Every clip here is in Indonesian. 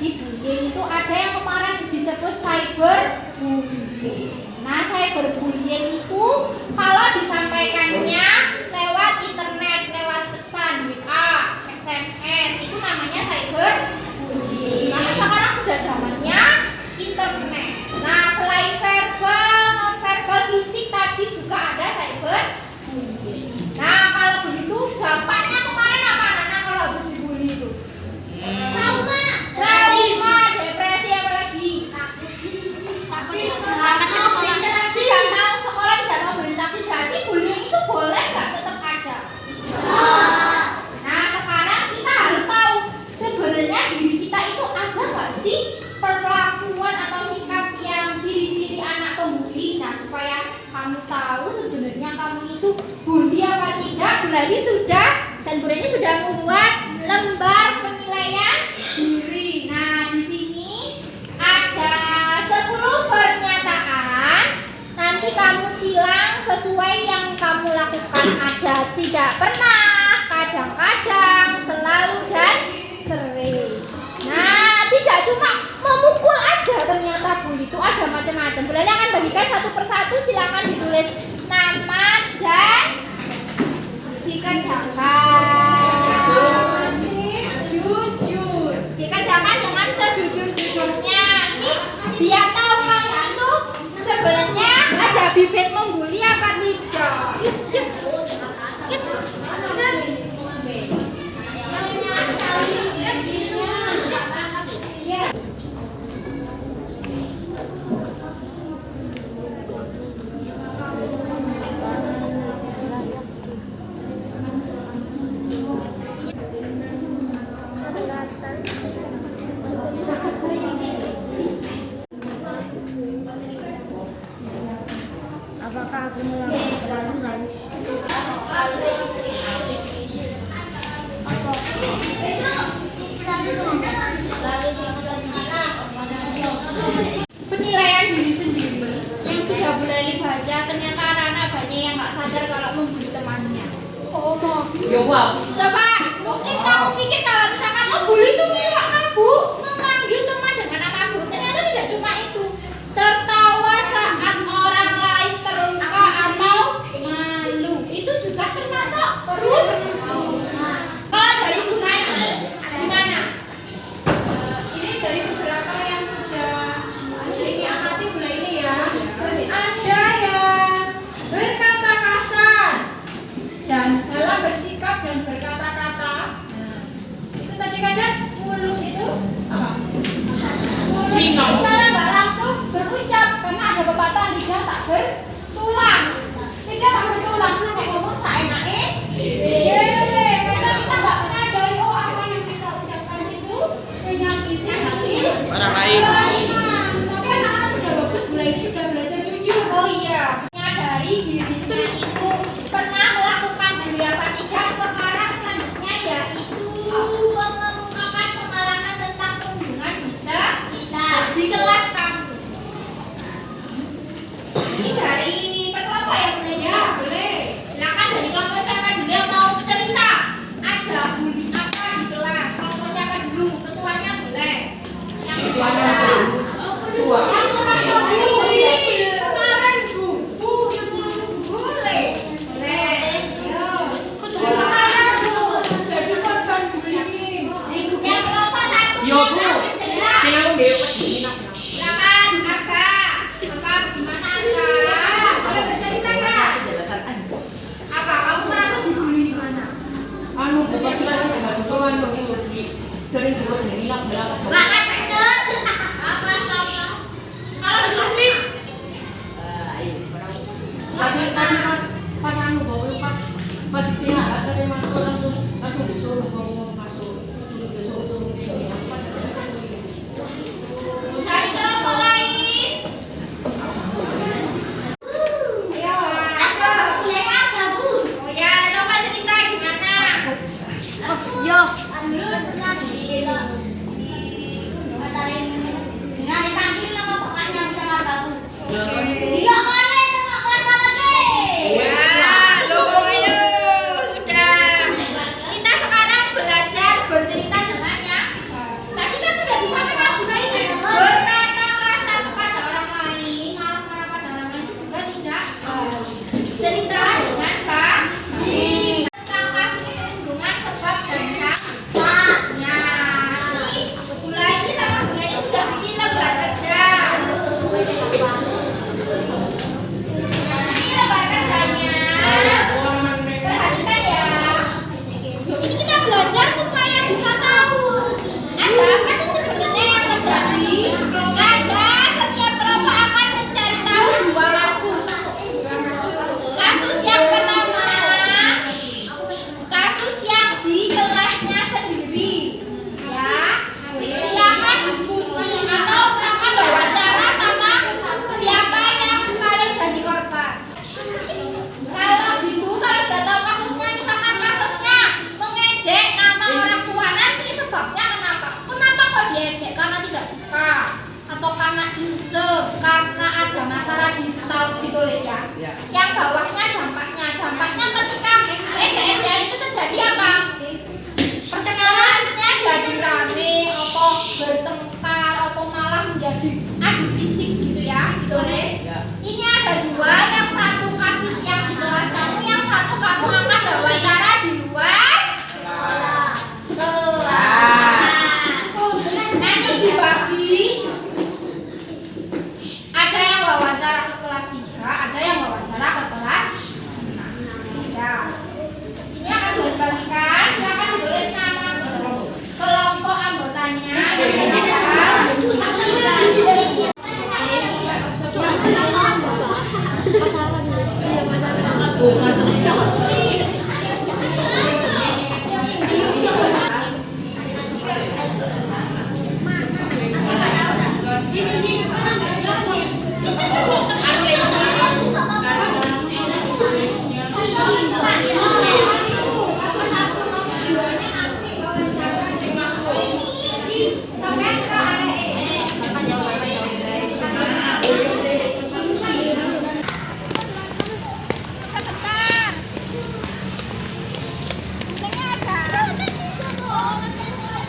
Jadi bullying itu ada yang kemarin disebut cyberbullying. Nah, cyberbullying itu kalau disampaikannya lewat internet, lewat pesan WA, SMS, itu namanya cyberbullying. Karena sekarang sudah zamannya internet. Nah, selain verbal, non verbal, fisik tadi juga ada cyberbullying. Nah, kalau begitu dampaknya kemarin apa anak kalau habis dibully itu? Trauma, depresi, apa lagi? Takut berangkat ke sekolah. Tidak mau sekolah, tidak mau berinteraksi. Berarti bullying itu boleh nggak tetap ada? Nah, sekarang kita harus tahu sebenarnya diri kita itu ada nggak sih perlakuan atau sikap yang ciri-ciri anak pembuli. Nah, supaya kamu tahu sebenarnya kamu itu bully apa tidak, Bu Lali sudah dan Bu Reni sudah membuat lembar penilaian diri. Nah, di sini ada 10 pernyataan. Nanti kamu silang sesuai yang kamu lakukan. Ada tidak pernah, kadang-kadang, selalu, dan sering. Nah, tidak cuma memukul aja, ternyata bully itu ada macam-macam. Bu Lali akan bagikan satu persatu, silakan ditulis nama dan dikerjakan. Jujur. Dikerjakan dengan sejujur-jujurnya. Ini biar tahu kamu itu sebenarnya ada bibit membuli apa tidak. Apakah aku melakukan penilaian diri sendiri yang sudah Bu Lali baca? Ternyata anak-anak banyak yang nggak sadar kalau membuli temannya. Oh, mau? Coba, mungkin kamu pikir kalau misalkan bully itu milik Bu, memanggil teman dengan nama Bu. Ternyata tidak cuma itu. Tertawa saat orang lain terluka atau malu, itu juga termasuk bullying. Kalau dari Bu Naini, gimana? Ini dari beberapa yang sudah ini amati Bu Naini ya. Ada yang berkata kasar dan dalam bersikap dan berkata-kata. Itu tadi kadang mulut itu apa? Mulut secara nggak langsung berucap, karena ada pepatah lidah tak bertulang. Lidah tak bertulang, kayak ngomong seenaknya. Karena kita nggak menyadari apa yang kita ucapkan itu menyakiti hati orang lain. Tapi anak-anak sudah bagus, mulai sudah belajar jujur. Oh iya, menyadari dirinya itu pernah melakukan bully apa tidak. Sekarang selanjutnya yaitu mengemukakan pengalaman tentang perundungan bisa di kelas kamu. Ini dari perkelompok ya, Bu Leni? Ya, boleh. Silakan dari kelompok siapa dulu yang mau cerita ada bully apa di kelas. Kelompok siapa dulu? Ketuanya boleh. Yang kedua. Yang merasa bully kemarin Bu yang lalu boleh. Boleh. Saya Bu jadi korban bullying. Yang kelompok satu. Yo, Bu. Cerita. Sini aku dewe enak. Silakan Kakak. Apa gimana Kak? Boleh bercerita Kak? Apa kamu merasa dibully di mana? Anu, pas lagi enggak tahu anu itu sering juga hilang belakang. Kalau di kelas B, Tadi pas anu bawa pas dia ada masuk langsung disuruh bawa masuk. Disuruh ini apa dari kelompok lain. Ayo. Oh ya, coba cerita gimana? Yo, dulu pernah di dipanggil sama bapaknya sama babu. Iya kan itu Pak banget deh. Ya, lo itu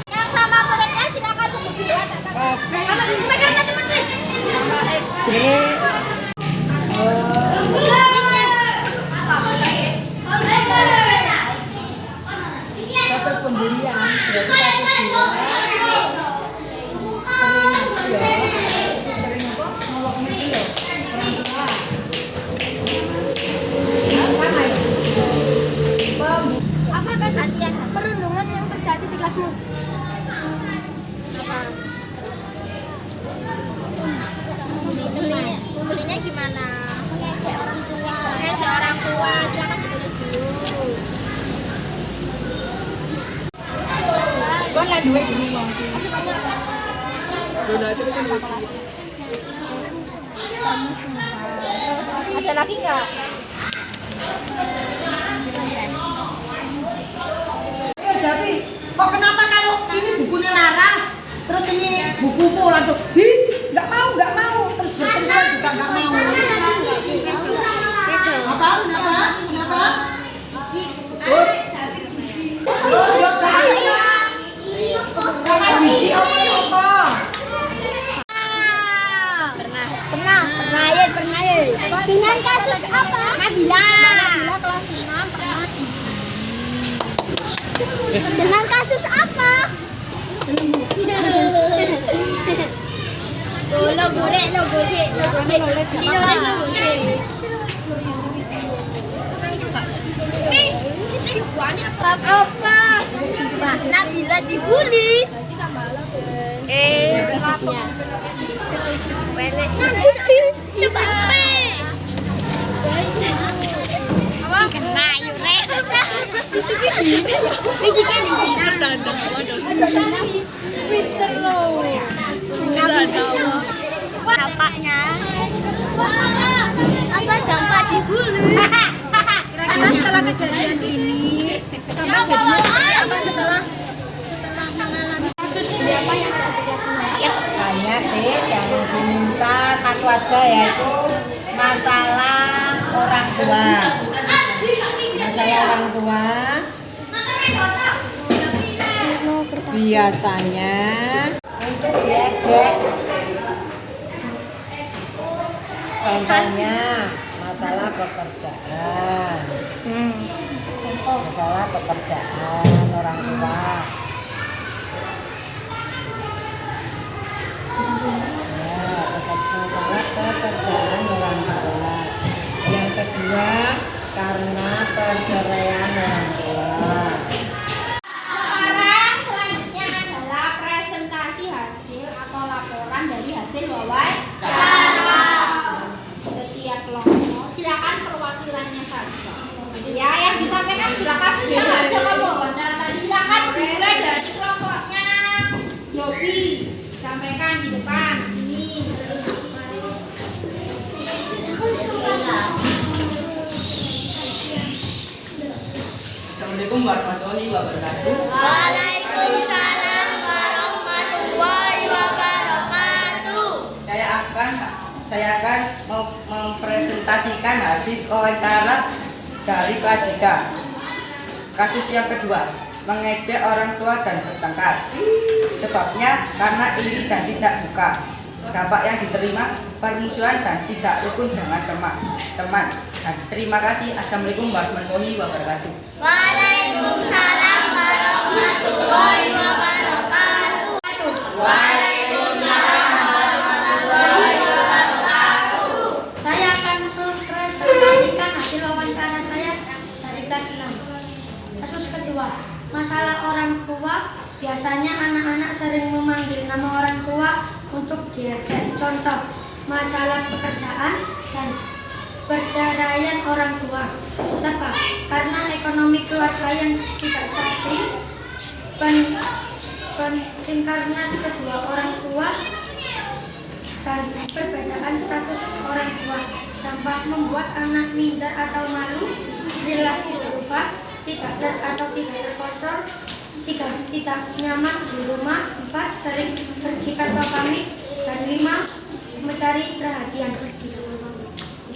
Yang sama muridnya silakan tunggu di luar. Kasus pendirian berarti kasus dia sering apa nolong itu ya orang tua sama ya Apa kasus perundungan yang terjadi di kelasmu? Bulinya gimana? Mengejek orang tua. Mengejek orang tua. Silakan ditulis dulu. kan lah duit di rumah Ada lagi nggak? Jadi kok kenapa kalau ini bukunya laras terus ini bukuku langsung nggak mau terus bersentuhan bisa nggak mau kenapa ya kaya karena jijik apa Pernah ya. Dengan kasus apa? Nabila kelas 6 pernah. Dengan kasus apa? Logo sih. Miss, sini buahnya apa? Nabila dibully. Fisiknya. Kena yurek. Fisiknya dampaknya apa dampak dibully. Kira-kira setelah kejadian ini sampai jadinya apa setelah mengalami Kasus berapa yang ada di kelasnya? banyak sih yang diminta satu aja yaitu masalah orang tua biasanya untuk diejek contohnya masalah pekerjaan orang tua masalah pekerjaan orang tua. Yang kedua karena perceraian orang tua. Sekarang selanjutnya adalah presentasi hasil atau laporan dari hasil wawancara. Setiap kelompok silakan perwakilannya saja. Ya, yang disampaikan adalah kasus yang hasil wawancara tadi. Silakan dimulai dari kelompoknya Yopi. Sampaikan di depan sini. Assalamualaikum warahmatullahi wabarakatuh. Waalaikumsalam warahmatullahi wabarakatuh. Saya akan mempresentasikan hasil wawancara dari kelas 3. Kasus yang kedua, mengejek orang tua dan bertengkar. Sebabnya karena iri dan tidak suka. Dampak yang diterima permusuhan dan tidak rukun dengan teman. Dan terima kasih. Assalamualaikum warahmatullahi wabarakatuh. Waalaikumsalam warahmatullahi wabarakatuh. Waalaikumsalam warahmatullahi wabarakatuh. Saya akan mempresentasikan hasil wawancara saya dari kelas 6. Kasus kedua, masalah orang tua. Biasanya anak-anak sering memanggil nama orang tua untuk diajak. Contoh, masalah pekerjaan dan perceraian orang tua. Sebab karena ekonomi keluarga yang tidak stabil, penting karena kedua orang tua dan perbedaan status orang tua dapat membuat anak minder atau malu, perilaku berubah, tidak terkontrol, tidak nyaman di rumah, 4 sering pergi tanpa pamit, dan 5 mencari perhatian.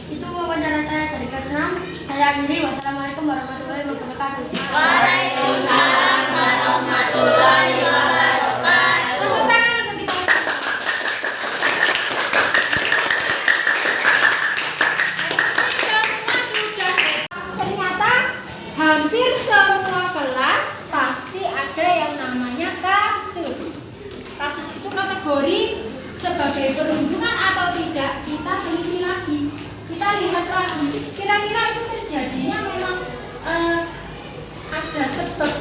Itu wawancara saya dari kelas 6. Saya akhiri. Wassalamualaikum warahmatullahi wabarakatuh. Waalaikumsalam warahmatullahi wabarakatuh. Tepuk tangan untuk kita. Semua sudah. Ternyata hampir semua kelas pasti ada yang namanya kasus. Kasus itu kategori sebagai perundungan atau tidak, kita teliti lagi, kita lihat lagi. Kira-kira itu terjadinya memang ada sebab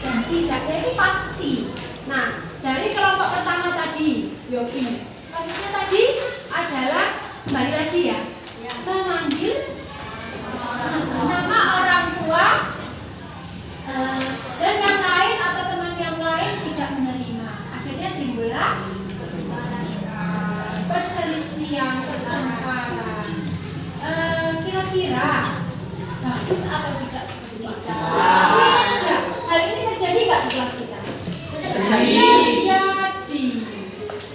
dan tidaknya itu pasti. Nah, dari kelompok pertama tadi, Yofi, kasusnya tadi adalah kembali lagi ya, memanggil nama orang tua dan yang lain atau teman yang lain tidak menerima. Akhirnya timbullah perselisihan, pertengkaran. Kira-kira bagus atau tidak seperti itu? Tidak. Hal ini terjadi nggak di kelas kita? Terjadi.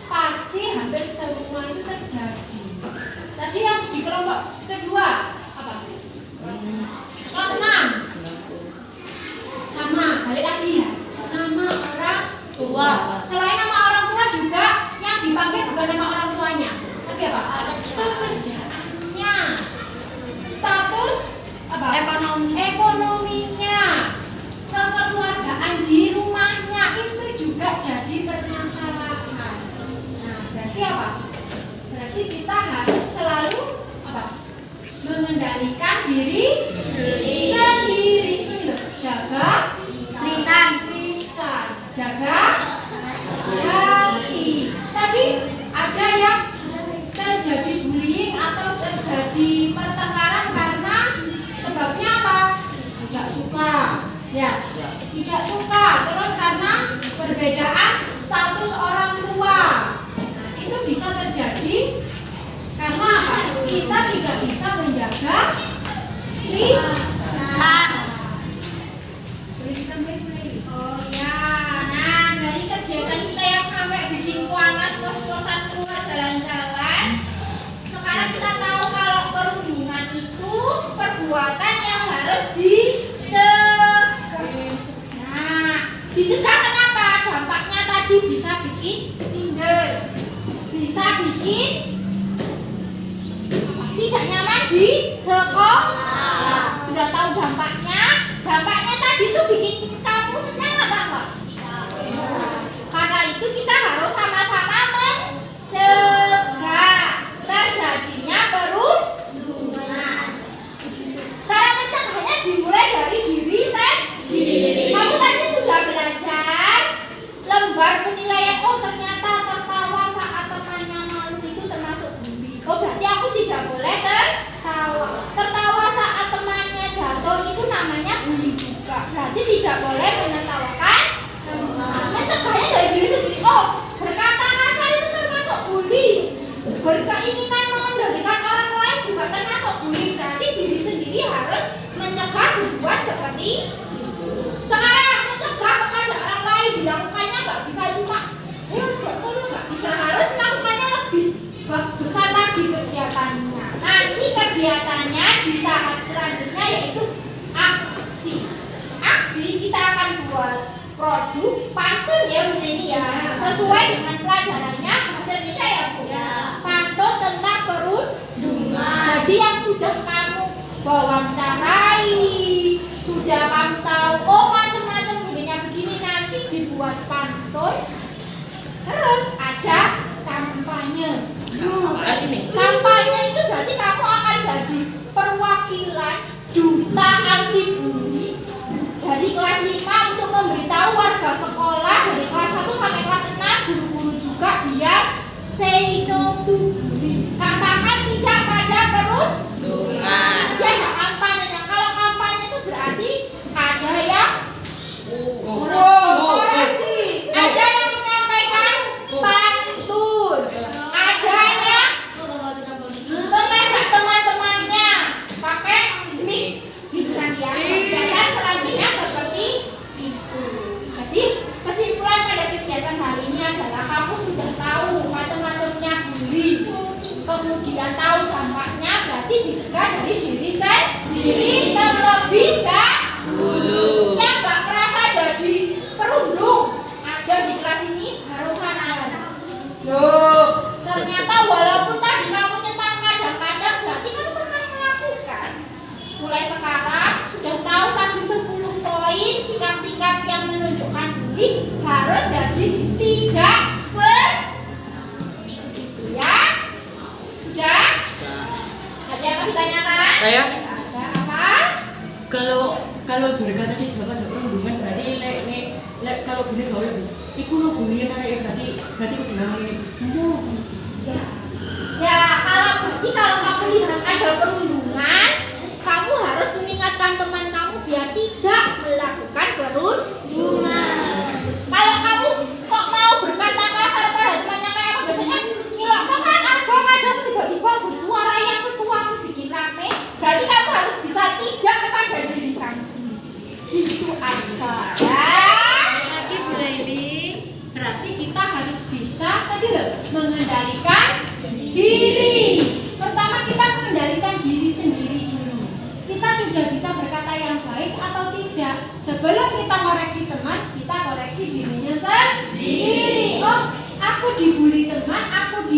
Pasti hampir semua itu terjadi. Tadi yang di kelompok kedua apa? Kelas 6. Sama, balik lagi ya. Nama orang tua. Selain nama orang tua juga yang dipanggil bukan nama orang tuanya, tapi apa? Pekerjaannya, status apa? Ekonominya, kekeluargaan di rumahnya itu juga jadi permasalahan. Nah, berarti apa? Berarti kita harus selalu apa? Mengendalikan diri sendiri. Itu loh, jaga lisan, jaga hati. Tadi ada yang terjadi bullying atau terjadi pertengkaran karena sebabnya apa? Tidak suka. Ya, tidak suka. Terus karena perbedaan status orang tua. Nah, itu bisa terjadi karena apa? Kita tidak bisa menjaga lisan. Boleh ditambahin boleh? Oh ya, nah dari kegiatan kita yang sampai bikin panas kos-kosan keluar jalan-jalan, sekarang kita tahu kalau perundungan itu perbuatan yang harus dicegah. Nah, dicegah kenapa? Dampaknya tadi bisa bikin minder, bisa bikin tidak nyaman di sekolah. Sudah tahu dampaknya? Dampaknya tadi tuh bikin kamu senang apa enggak? Karena itu kita harus sama-sama mencegah terjadinya perundungan. Cara mencegahnya dimulai dari diri sendiri. Kamu tadi sudah belajar lembar penilaian. Oh, ternyata tertawa saat temannya malu itu termasuk bully. Oh, berarti aku tidak boleh tertawa. Tertawa saat temannya jatuh itu namanya bully juga. Berarti tidak boleh menertawakan teman. Mencegahnya dari diri sendiri. Oh, berkata kasar itu termasuk bully. Berkeinginan mengendalikan orang lain juga termasuk bully. Berarti diri sendiri harus mencegah berbuat seperti itu. Sekarang mencegah kepada orang lain dilakukannya nggak bisa cuma jatuh, nggak bisa, harus melakukannya lebih besar lagi kegiatannya. Nanti kegiatannya di tahap selanjutnya yaitu aksi. Aksi kita akan buat produk pantun ya Bu ini ya, sesuai dengan pelajarannya bahasa Indonesia ya Bu. Pantun tentang perundungan. Jadi yang sudah kamu wawancarai, sudah kamu tahu oh macam-macam bunyinya begini, nanti dibuat pantun. Terus ada kampanye. Kampanye itu berarti kamu akan jadi perwakilan duta anti bully dari kelas 5 untuk memberitahu warga sekolah dari kelas 1 sampai kelas 6, guru-guru juga biar say no to bully. Katakan tidak pada perundungan. suka dari diri sendiri terlebih dahulu. Yang gak merasa jadi perundung ada di kelas ini harus sanas. Loh, ternyata walaupun tadi kamu tentang kadang-kadang berarti kamu pernah melakukan. Mulai sekarang sudah tahu tadi 10 poin sikap-sikap yang menunjukkan diri harus jadi tidak itu ya. Sudah? Ada yang mau ditanyakan? Saya? Ada apa? Kalau berkata tidak pada perundungan berarti kalau gini gawe Bu. Iku lo bulian arek berarti kudu nang ini. Ya, kalau kamu lihat ada perundungan, kamu harus mengingatkan teman kamu biar tidak melakukan perundungan. Kalau kamu kok mau berkata kasar pada temannya kayak apa, biasanya ngilok kan agak kadang tiba-tiba bersuara yang sesuatu bikin rame, berarti kamu harus bisa tidak kepada diri kamu sendiri. Gitu aja. Lagi Bu Laili, berarti kita harus bisa tadi loh mengendalikan diri. Pertama kita mengendalikan diri sendiri dulu. Kita sudah bisa berkata yang baik atau tidak. Sebelum kita koreksi teman, kita koreksi dirinya sendiri. Oh, aku dibully teman, aku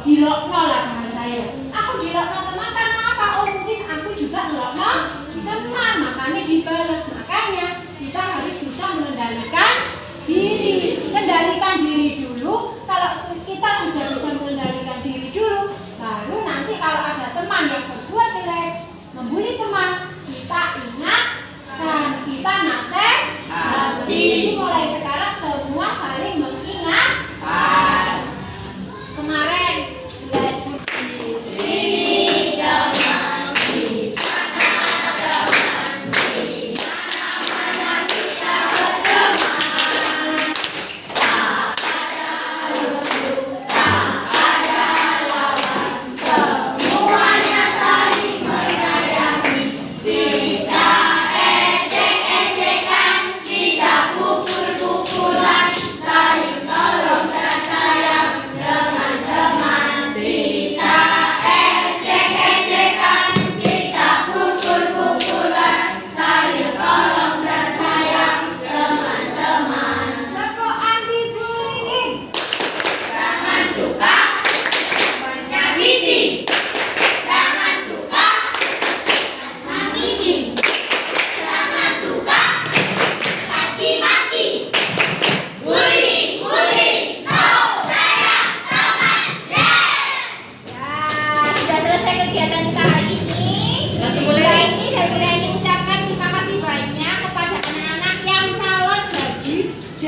dilokno lah bahasanya. Aku dilokno teman karena apa? Oh mungkin aku juga ngelokno teman, makanya dibalas. Makanya kita harus bisa mengendalikan diri. Kendalikan diri dulu. Kalau kita sudah bisa mengendalikan diri dulu, baru nanti kalau ada teman yang berbuat jelek, membuli teman, kita ingat dan kita nasihati. Jadi mulai sekarang semua saling mengingatkan. Kemarin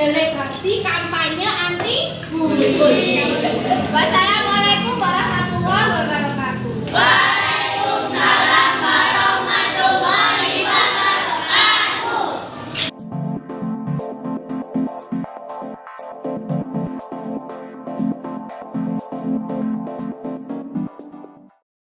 delegasi kampanye anti bullying.